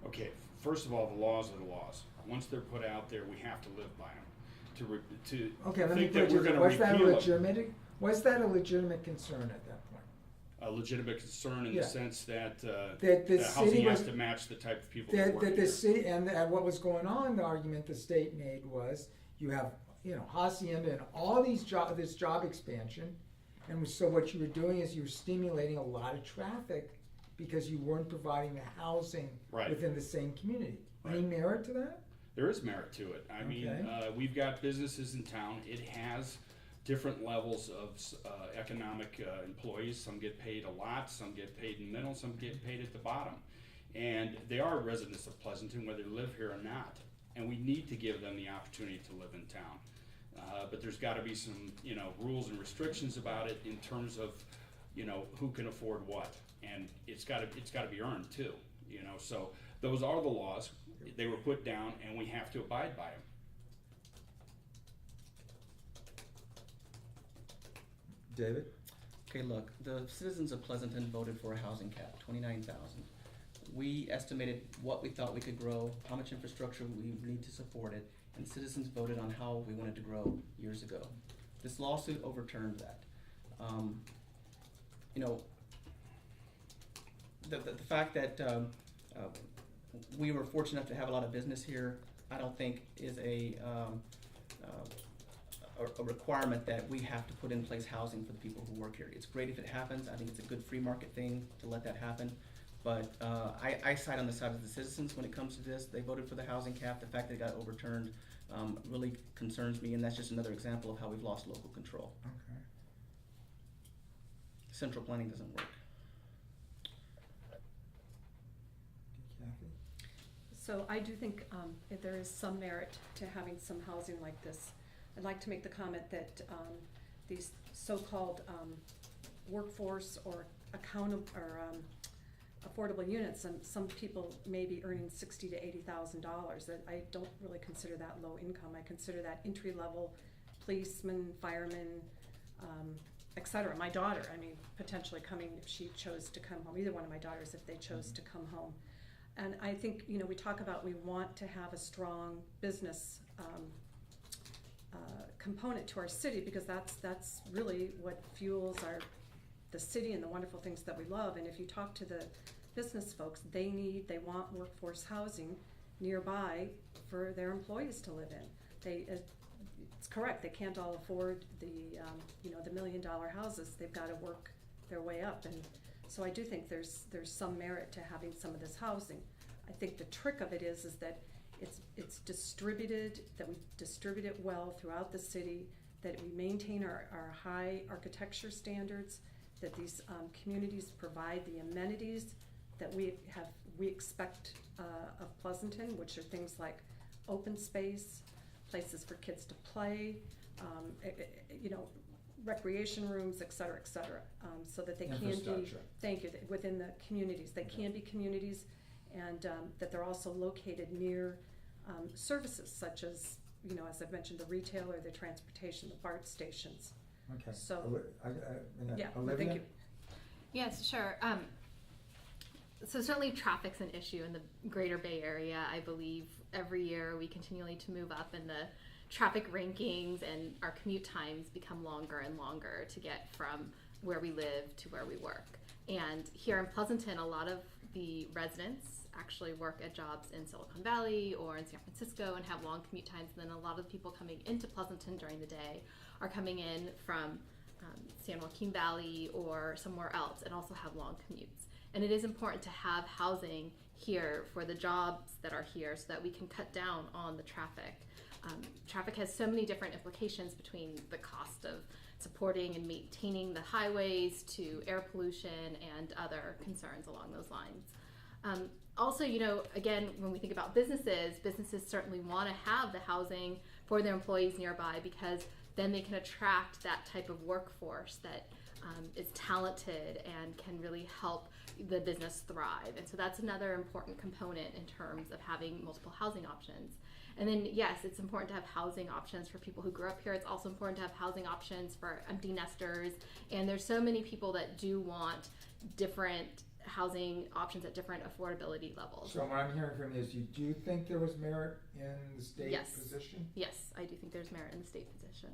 Okay, first of all, the laws are the laws. Once they're put out there, we have to live by them. To Okay, let me think that put we're it, going to was that a repeal them, legitimate, was that a legitimate concern at that point? a legitimate concern in Yeah. the sense that That the housing city has was, to match the type of people that that, work that the here. city, and what was going on, the argument the state made was, you have, Hacienda and all these this job expansion, and so what you were doing is you were stimulating a lot of traffic because you weren't providing the housing Right. within the same community. Any Right. merit to that? There is merit to it. I mean, Okay. we've got businesses in town. It has different levels of economic employees. Some get paid a lot, some get paid in the middle, some get paid at the bottom. And they are residents of Pleasanton, whether they live here or not. And we need to give them the opportunity to live in town. But there's got to be some, rules and restrictions about it in terms of, who can afford what. And it's got to be earned too. So those are the laws. They were put down, and we have to abide by them. David? Okay, look, the citizens of Pleasanton voted for a housing cap, 29,000. We estimated what we thought we could grow, how much infrastructure we need to support it, and citizens voted on how we wanted to grow years ago. This lawsuit overturned that. The fact that we were fortunate enough to have a lot of business here, I don't think is a requirement that we have to put in place housing for the people who work here. It's great if it happens. I think it's a good free market thing to let that happen. But I side on the side of the citizens when it comes to this. They voted for the housing cap. The fact that it got overturned really concerns me, and that's just another example of how we've lost local control. Okay. Central planning doesn't work. Kathy? So I do think if there is some merit to having some housing like this. I'd like to make the comment that these so-called workforce or affordable units, and some people may be earning $60,000 to $80,000. That I don't really consider that low income. I consider that entry-level policemen, firemen, etc. My daughter, potentially coming if she chose to come home. Either one of my daughters, if they chose to come home. And I think we talk about we want to have a strong business component to our city, because that's really what fuels the city and the wonderful things that we love. And if you talk to the business folks, they want workforce housing nearby for their employees to live in. It's correct, they can't all afford the $1 million houses. They've got to work their way up, and so I do think there's some merit to having some of this housing. I think the trick of it is that it's distributed, that we distribute it well throughout the city, that we maintain our high architecture standards, that these communities provide the amenities that we expect of Pleasanton, which are things like open space, places for kids to play, recreation rooms, et cetera, so that they can be, within the communities. They can be communities, and that they're also located near services such as, as I've mentioned, the retail or the transportation, the BART stations. Okay. So, yeah, Olivia? thank you. Yes, sure. So certainly traffic's an issue in the greater Bay Area. I believe every year we continually to move up in the traffic rankings, and our commute times become longer and longer to get from where we live to where we work. And here in Pleasanton, a lot of the residents actually work at jobs in Silicon Valley or in San Francisco and have long commute times. And then a lot of the people coming into Pleasanton during the day are coming in from San Joaquin Valley or somewhere else and also have long commutes. And it is important to have housing here for the jobs that are here so that we can cut down on the traffic. Traffic has so many different implications, between the cost of supporting and maintaining the highways to air pollution and other concerns along those lines. Also, again, when we think about businesses certainly want to have the housing for their employees nearby, because then they can attract that type of workforce that is talented and can really help the business thrive. And so that's another important component in terms of having multiple housing options. And then, yes, it's important to have housing options for people who grew up here. It's also important to have housing options for empty nesters. And there's so many people that do want different housing options at different affordability levels. So what I'm hearing from you is you do think there was merit in the state Yes. position? Yes, I do think there's merit in the state position.